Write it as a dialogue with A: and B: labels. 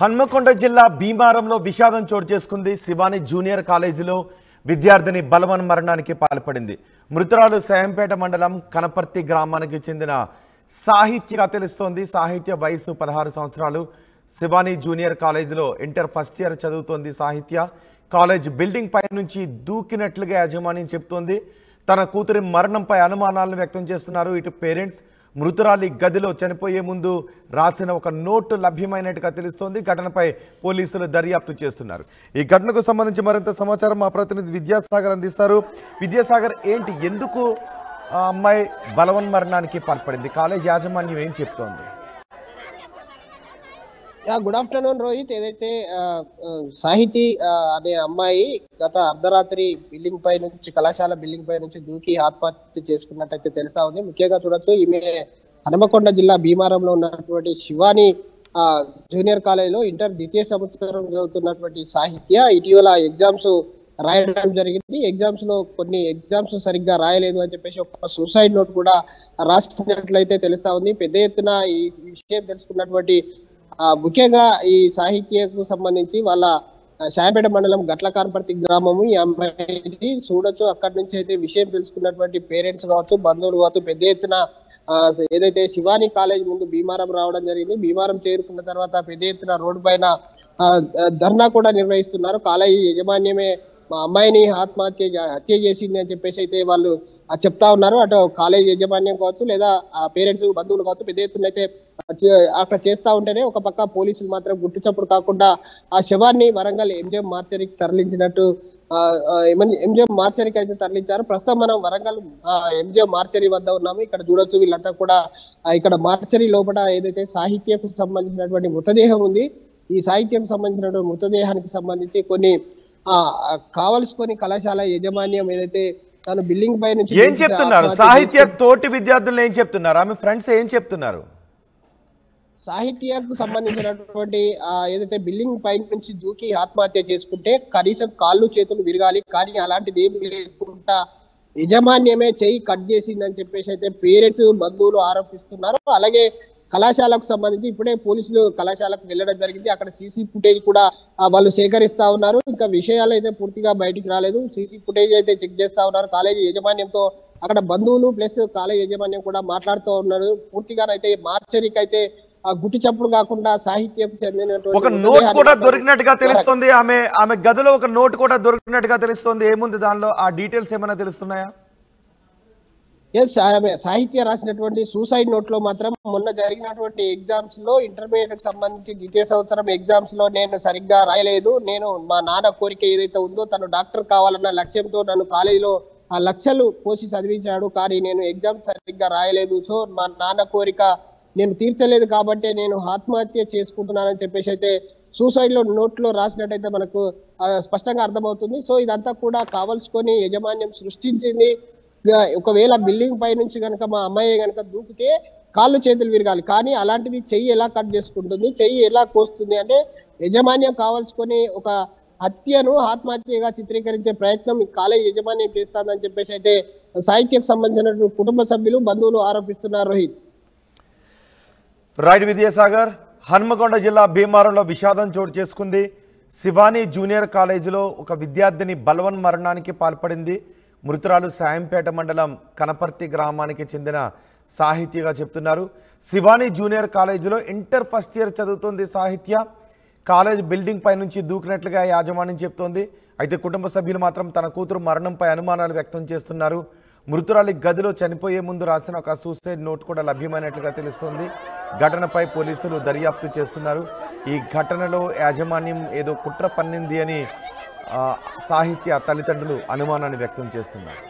A: హన్మకొండ జిల్లా భీమారంలో విషాదం చోటు చేసుకుంది. శివాని జూనియర్ కాలేజీలో విద్యార్థిని బలవన్ మరణానికి పాల్పడింది. మృతురాలు సాయంపేట మండలం కనపర్తి గ్రామానికి చెందిన సాహిత్యగా తెలుస్తోంది. సాహిత్య వయసు 16 సంవత్సరాలు. శివాని జూనియర్ కాలేజీలో ఇంటర్ ఫస్ట్ ఇయర్ చదువుతోంది. సాహిత్య కాలేజ్ బిల్డింగ్ పై నుంచి దూకినట్లుగా యాజమాన్యం చెబుతోంది. తన కూతురి మరణంపై అనుమానాలను వ్యక్తం చేస్తున్నారు. ఇటు పేరెంట్స్ మృతురాలి గదిలో చనిపోయే ముందు రాసిన ఒక నోటు లభ్యమైనట్టుగా తెలుస్తోంది. ఘటనపై పోలీసులు దర్యాప్తు చేస్తున్నారు. ఈ ఘటనకు సంబంధించి మరింత సమాచారం మా ప్రతినిధి విద్యాసాగర్ అందిస్తారు. విద్యాసాగర్, ఏంటి, ఎందుకు ఆ అమ్మాయి బలవన్ మరణానికి పాల్పడింది? కాలేజ్ యాజమాన్యం ఏం చెప్తోంది?
B: Good afternoon Rohit. ఏదైతే సాహితీ అనే అమ్మాయి గత అర్ధరాత్రి బిల్డింగ్ పై నుంచి, కళాశాల బిల్డింగ్ పై నుంచి దూకి ఆత్మహత్య చేసుకున్నట్టయితే తెలుస్తా ఉంది. ముఖ్యంగా చూడొచ్చు, ఈమె హనుమకొండ జిల్లా భీమారంలో ఉన్నటువంటి శివాని జూనియర్ కాలేజీలో ఇంటర్ ద్వితీయ సంవత్సరం చదువుతున్నటువంటి సాహిత్య ఇటీవల ఎగ్జామ్స్ రాయడం జరిగింది. ఎగ్జామ్స్ లో కొన్ని ఎగ్జామ్స్ సరిగ్గా రాయలేదు అని చెప్పేసి ఒక సూసైడ్ నోట్ కూడా రాసినట్లయితే తెలుస్తా ఉంది. పెద్ద ఎత్తున ఈ విషయం తెలుసుకున్నటువంటి ముఖ్యంగా ఈ సాహిత్యకు సంబంధించి వాళ్ళ సాయంపేట మండలం గట్ల కనపర్తి గ్రామము ఈ అమ్మాయిని చూడొచ్చు. అక్కడి నుంచి అయితే విషయం తెలుసుకున్నటువంటి పేరెంట్స్ కావచ్చు, బంధువులు కావచ్చు, పెద్ద ఎత్తున ఏదైతే శివాని కాలేజ్ ముందు భీమారం రావడం జరిగింది. భీమారం చేరుకున్న తర్వాత పెద్ద ఎత్తున రోడ్డు పైన ధర్నా కూడా నిర్వహిస్తున్నారు. కాలేజీ యజమాన్యమే మా అమ్మాయిని హత్య చేసింది అని చెప్పేసి అయితే వాళ్ళు చెప్తా ఉన్నారు. అటు కాలేజ్ యాజమాన్యం కావచ్చు, లేదా పేరెంట్స్ బంధువులు కావచ్చు, పెద్ద ఎత్తున అయితే అక్కడ చేస్తా ఉంటేనే ఒక పక్క పోలీసులు మాత్రం గుట్టు చప్పుడు కాకుండా ఆ శవాన్ని వరంగల్ ఎంజిఎం మార్చరీకి తరలించినట్టు ఎంజిఎం మార్చరీకి అయితే తరలించారు. ప్రస్తుతం మనం వరంగల్ ఎంజిఎం మార్చరీ వద్ద ఉన్నాము. ఇక్కడ చూడొచ్చు, వీళ్ళంతా కూడా ఇక్కడ మార్చరీ లోపల ఏదైతే సాహిత్యకు సంబంధించినటువంటి మృతదేహం ఉంది, ఈ సాహిత్యకు సంబంధించినటువంటి మృతదేహానికి సంబంధించి కొన్ని కావలసుకొని కళాశాల యాజమాన్యం ఏదైతే తను బిల్డింగ్ పై నుంచి
A: ఏం చెప్తున్నారు? సాహిత్య తోటి విద్యార్థులు ఏం చెప్తున్నారు? ఆమె ఫ్రెండ్స్ ఏం చెప్తున్నారు?
B: సాహిత్యకు సంబంధించినటువంటి ఏదైతే బిల్డింగ్ పై నుంచి దూకి ఆత్మహత్య చేసుకుంటే కనీసం కాళ్ళు చేతులు విరగాలి, కానీ అలాంటిది ఏమి లేకుండా యజమాన్యమే చెయ్యి కట్ చేసిందని చెప్పేసి అయితే పేరెంట్స్ బంధువులు ఆరోపిస్తున్నారు. అలాగే కళాశాలకు సంబంధించి ఇప్పుడే పోలీసులు కళాశాలకు వెళ్ళడం జరిగింది. అక్కడ సీసీ ఫుటేజ్ కూడా వాళ్ళు సేకరిస్తా ఉన్నారు. ఇంకా విషయాలు అయితే పూర్తిగా బయటికి రాలేదు. సీసీ ఫుటేజ్ అయితే చెక్ చేస్తా ఉన్నారు. కాలేజీ యాజమాన్యంతో అక్కడ బంధువులు ప్లస్ కాలేజీ యాజమాన్యం కూడా మాట్లాడుతూ ఉన్నారు. పూర్తిగానైతే మార్చరీకి అయితే గుట్టు చప్పుడు కాకుండా సాహిత్యకు చెందినటువంటి
A: ఒక నోట్ కూడా దొరికినట్టుగా తెలుస్తుంది. ఆమె గదిలో ఒక నోట్ కూడా దొరికినట్టుగా తెలుస్తుంది. ఏముంది దానిలో? ఆ డీటెయిల్స్ ఏమైనా తెలుస్తున్నాయా?
B: ఎస్, సాహిత్య రాసినటువంటి సూసైడ్ నోట్ లో మాత్రం మొన్న జరిగినటువంటి ఎగ్జామ్స్ లో, ఇంటర్మీడియట్ కి సంబంధించి ద్వితీయ సంవత్సరం ఎగ్జామ్స్ లో నేను సరిగ్గా రాయలేదు. నేను మా నాన్న కోరిక ఏదైతే ఉందో, తను డాక్టర్ కావాలన్న లక్ష్యంతో నన్ను కాలేజీలో లక్షలు పోసి చదివించాడు, కానీ నేను ఎగ్జామ్ సరిగ్గా రాయలేదు. సో మా నాన్న కోరిక నేను తీర్చలేదు కాబట్టి నేను ఆత్మహత్య చేసుకుంటున్నానని చెప్పేసి అయితే సూసైడ్ లో నోట్ లో రాసినట్టయితే మనకు స్పష్టంగా అర్థమవుతుంది. సో ఇదంతా కూడా కావలసుకొని యజమాన్యం సృష్టించింది. ఒకవేళ బిల్డింగ్ పై నుంచి కనుక మా అమ్మాయి కనుక దూకితే కాళ్ళు చేతులు విరగాలి, కానీ అలాంటిది చెయ్యి ఎలా కట్ చేసుకుంటుంది, చెయ్యి ఎలా కోస్తుంది అంటే యజమాన్యం కావాల్సుకొని ఒక హత్యను ఆత్మహత్యగా చిత్రీకరించే ప్రయత్నం కాలేజ్ యజమాన్యం చేస్తుందని చెప్పేసి అయితే సాహిత్యకు సంబంధించిన కుటుంబ సభ్యులు బంధువులు ఆరోపిస్తున్నారు. రోహిత్.
A: రైట్ విద్యాసాగర్. హన్మకొండ జిల్లా భీమారంలో విషాదం చోటు చేసుకుంది. శివాని జూనియర్ కాలేజీలో ఒక విద్యార్థిని బలవన్ మరణానికి పాల్పడింది. మృతురాలు సాయంపేట మండలం కనపర్తి గ్రామానికి చెందిన సాహిత్యగా చెప్తున్నారు. శివాని జూనియర్ కాలేజీలో ఇంటర్ ఫస్ట్ ఇయర్ చదువుతోంది సాహిత్య. కాలేజ్ బిల్డింగ్ పై నుంచి దూకినట్లుగా యాజమాన్యం చెప్తోంది. అయితే కుటుంబ సభ్యులు మాత్రం తన కూతురు మరణంపై అనుమానాలు వ్యక్తం చేస్తున్నారు. మృతురాలి గదిలో చనిపోయే ముందు రాసిన ఒక సూసైడ్ నోట్ కూడా లభ్యమైనట్లుగా తెలుస్తోంది. ఘటనపై పోలీసులు దర్యాప్తు చేస్తున్నారు. ఈ ఘటనలో యాజమాన్యం ఏదో కుట్ర పన్నింది అని సాహిత్య తల్లిదండ్రులు అనుమానాన్ని వ్యక్తం చేస్తున్నారు.